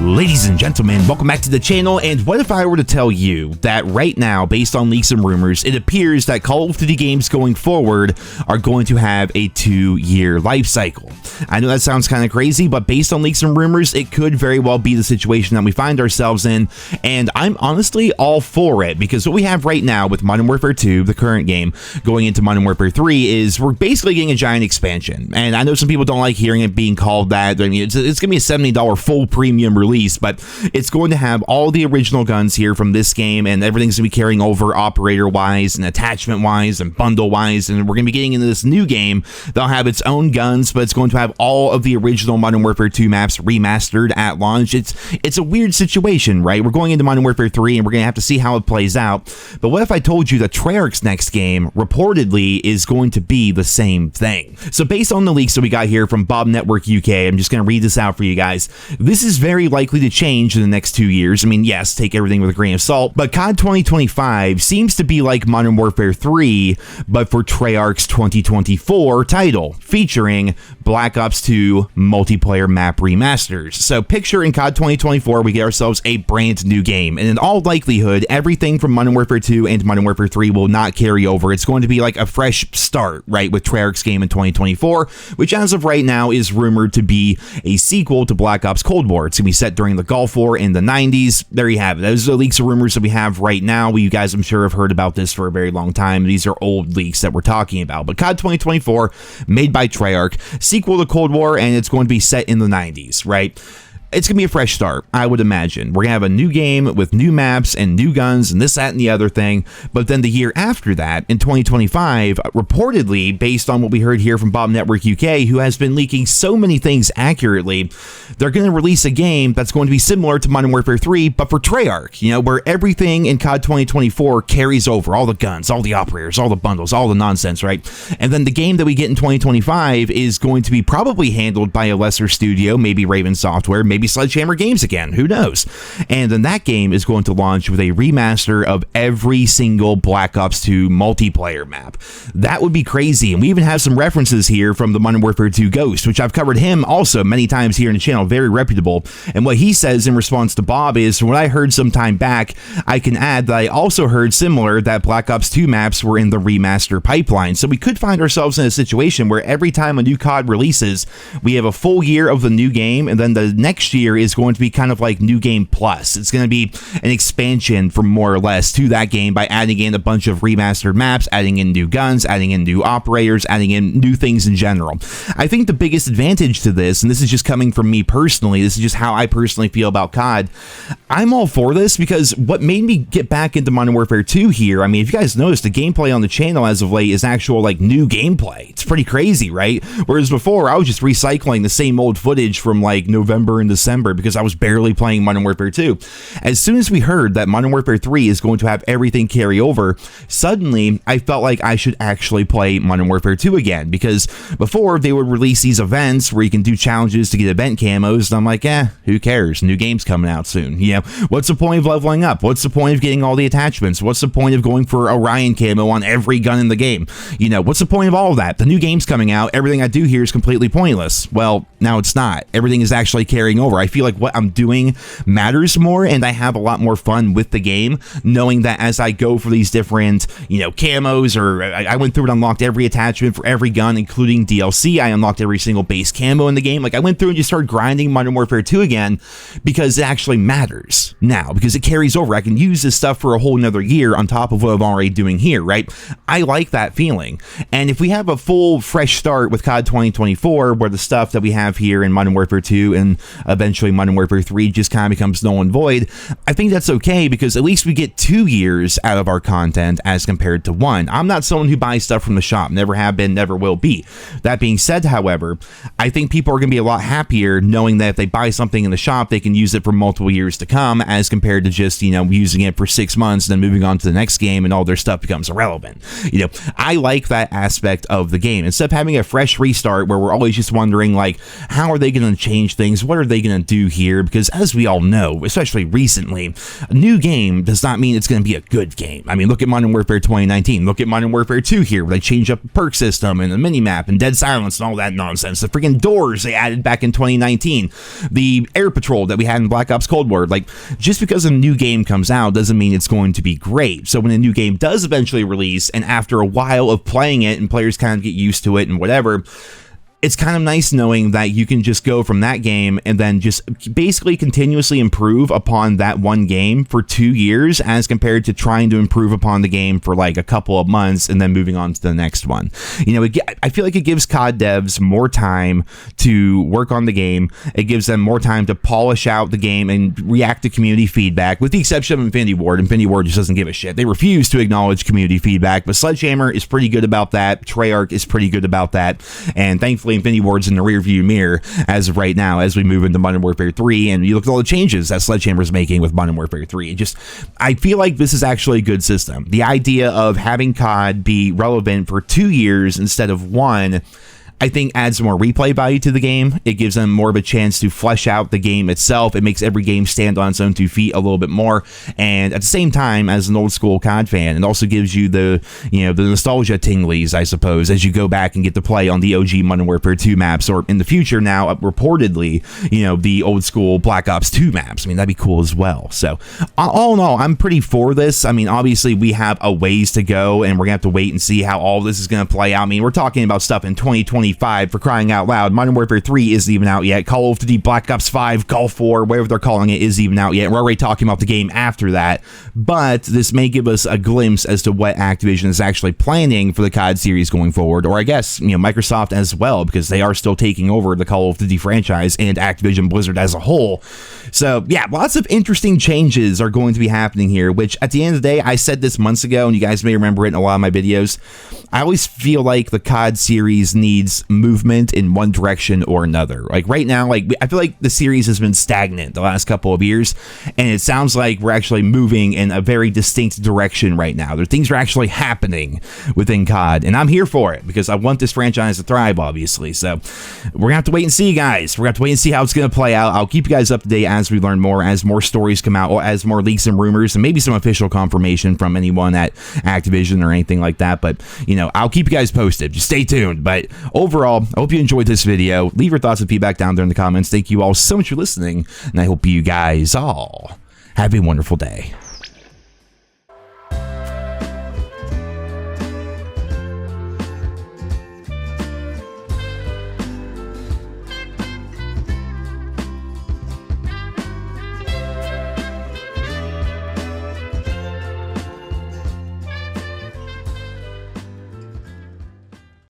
Ladies and gentlemen, welcome back to the channel, and what if I were to tell you that right now, based on leaks and rumors, it appears that Call of Duty games going forward are going to have a 2-year life cycle. I know that sounds kind of crazy, but based on leaks and rumors, it could very well be the situation that we find ourselves in, and I'm honestly all for it, because what we have right now with Modern Warfare 2, the current game, going into Modern Warfare 3, is we're basically getting a giant expansion, and I know some people don't like hearing it being called that. I mean, it's going to be a $70 full premium release, but it's going to have all the original guns here from this game, and everything's going to be carrying over operator-wise and attachment-wise and bundle-wise, and we're going to be getting into this new game that'll have its own guns, but it's going to have all of the original Modern Warfare 2 maps remastered at launch. It's a weird situation, right? We're going into Modern Warfare 3, and we're going to have to see how it plays out, but what if I told you that Treyarch's next game reportedly is going to be the same thing? So based on the leaks that we got here from Bob Network UK, I'm just going to read this out for you guys. This is very likely to change in the next 2 years. I mean, yes, take everything with a grain of salt, but COD 2025 seems to be like Modern Warfare 3, but for Treyarch's 2024 title, featuring Black Ops 2 Multiplayer Map remasters. So picture in COD 2024, we get ourselves a brand new game, and in all likelihood, everything from Modern Warfare 2 and Modern Warfare 3 will not carry over. It's going to be like a fresh start, right, with Treyarch's game in 2024, which as of right now is rumored to be a sequel to Black Ops Cold War. It's going to be set during the Gulf War in the 90s. There you have it. Those are the leaks of rumors that we have right now. You guys, I'm sure, have heard about this for a very long time. These are old leaks that we're talking about. But COD 2024, made by Treyarch, sequel to Cold War, and it's going to be set in the 90s, right? It's going to be a fresh start, I would imagine. We're going to have a new game with new maps and new guns and this, that, and the other thing. But then the year after that, in 2025, reportedly, based on what we heard here from Bob Network UK, who has been leaking so many things accurately, they're going to release a game that's going to be similar to Modern Warfare 3, but for Treyarch, you know, where everything in COD 2024 carries over, all the guns, all the operators, all the bundles, all the nonsense, right? And then the game that we get in 2025 is going to be probably handled by a lesser studio, maybe Raven Software, maybe Sledgehammer Games again, who knows? And then that game is going to launch with a remaster of every single Black Ops 2 multiplayer map. That would be crazy, and we even have some references here from the Modern Warfare 2 Ghost, which I've covered him also many times here in the channel, very reputable, and what he says in response to Bob is, from what I heard some time back, I can add that I also heard similar that Black Ops 2 maps were in the remaster pipeline, so we could find ourselves in a situation where every time a new COD releases, we have a full year of the new game, and then the next year is going to be kind of like New Game Plus. It's going to be an expansion from more or less to that game by adding in a bunch of remastered maps, adding in new guns, adding in new operators, adding in new things in general. I think the biggest advantage to this, and this is just coming from me personally, this is just how I personally feel about COD, I'm all for this because what made me get back into Modern Warfare 2 here, I mean, if you guys noticed, the gameplay on the channel as of late is actual like new gameplay. It's pretty crazy, right? Whereas before, I was just recycling the same old footage from like November and December because I was barely playing Modern Warfare 2. As soon as we heard that Modern Warfare 3 is going to have everything carry over, suddenly I felt like I should actually play Modern Warfare 2 again, because before they would release these events where you can do challenges to get event camos, and I'm like, who cares? New game's coming out soon. You know, what's the point of leveling up? What's the point of getting all the attachments? What's the point of going for Orion camo on every gun in the game? You know, what's the point of all of that? The new game's coming out. Everything I do here is completely pointless. Well, now it's not. Everything is actually carrying over. I feel like what I'm doing matters more, and I have a lot more fun with the game, knowing that as I go for these different, you know, camos, or I went through and unlocked every attachment for every gun, including DLC. I unlocked every single base camo in the game. Like, I went through and just started grinding Modern Warfare 2 again because it actually matters now, because it carries over. I can use this stuff for a whole nother year on top of what I'm already doing here, right? I like that feeling. And if we have a full fresh start with COD 2024, where the stuff that we have here in Modern Warfare 2 and eventually Modern Warfare 3 just kind of becomes null and void, I think that's okay, because at least we get 2 years out of our content as compared to 1. I'm not someone who buys stuff from the shop, never have been, never will be. That being said, however, I think people are going to be a lot happier knowing that if they buy something in the shop, they can use it for multiple years to come, as compared to just, you know, using it for 6 months and then moving on to the next game and all their stuff becomes irrelevant. You know, I like that aspect of the game. Instead of having a fresh restart where we're always just wondering, like, how are they going to change things? What are they going going to do here, because as we all know, especially recently, a new game does not mean it's going to be a good game. I mean, look at Modern Warfare 2019. Look at Modern Warfare 2 here, where they changed up the perk system and the minimap and Dead Silence and all that nonsense. The freaking doors they added back in 2019. The air patrol that we had in Black Ops Cold War. Like, just because a new game comes out doesn't mean it's going to be great. So when a new game does eventually release, and after a while of playing it and players kind of get used to it and whatever, it's kind of nice knowing that you can just go from that game and then just basically continuously improve upon that one game for 2 years, as compared to trying to improve upon the game for like a couple of months and then moving on to the next one. You know, I feel like it gives COD devs more time to work on the game. It gives them more time to polish out the game and react to community feedback, with the exception of Infinity Ward. Infinity Ward just doesn't give a shit. They refuse to acknowledge community feedback, but Sledgehammer is pretty good about that. Treyarch is pretty good about that. And thankfully, Infinity Ward's in the rearview mirror as of right now, as we move into Modern Warfare 3, and you look at all the changes that Sledgehammer's making with Modern Warfare 3. I feel like this is actually a good system. The idea of having COD be relevant for 2 years instead of 1, I think adds more replay value to the game. It gives them more of a chance to flesh out the game itself. It makes every game stand on its own 2 feet a little bit more. And at the same time, as an old school COD fan, it also gives you the nostalgia tinglies, I suppose, as you go back and get to play on the OG Modern Warfare 2 maps, or in the future now, reportedly, the old school Black Ops 2 maps. I mean, that'd be cool as well. So all in all, I'm pretty for this. I mean, obviously we have a ways to go, and we're gonna have to wait and see how all this is gonna play out. I mean, we're talking about stuff in 2020. For crying out loud. Modern Warfare 3 isn't even out yet. Call of Duty Black Ops 5, Gulf War, whatever they're calling it, isn't even out yet. We're already talking about the game after that, but this may give us a glimpse as to what Activision is actually planning for the COD series going forward, or I guess, Microsoft as well, because they are still taking over the Call of Duty franchise and Activision Blizzard as a whole. So yeah, lots of interesting changes are going to be happening here, which at the end of the day, I said this months ago, and you guys may remember it in a lot of my videos. I always feel like the COD series needs movement in one direction or another. Like right now, I feel like the series has been stagnant the last couple of years, and it sounds like we're actually moving in a very distinct direction right now. Things are actually happening within COD, and I'm here for it because I want this franchise to thrive, obviously. So we're gonna have to wait and see, guys. We're gonna have to wait and see how it's gonna play out. I'll keep you guys up to date as we learn more, as more stories come out, or as more leaks and rumors, and maybe some official confirmation from anyone at Activision or anything like that. But I'll keep you guys posted. Just stay tuned. But overall, I hope you enjoyed this video. Leave your thoughts and feedback down there in the comments. Thank you all so much for listening, and I hope you guys all have a wonderful day.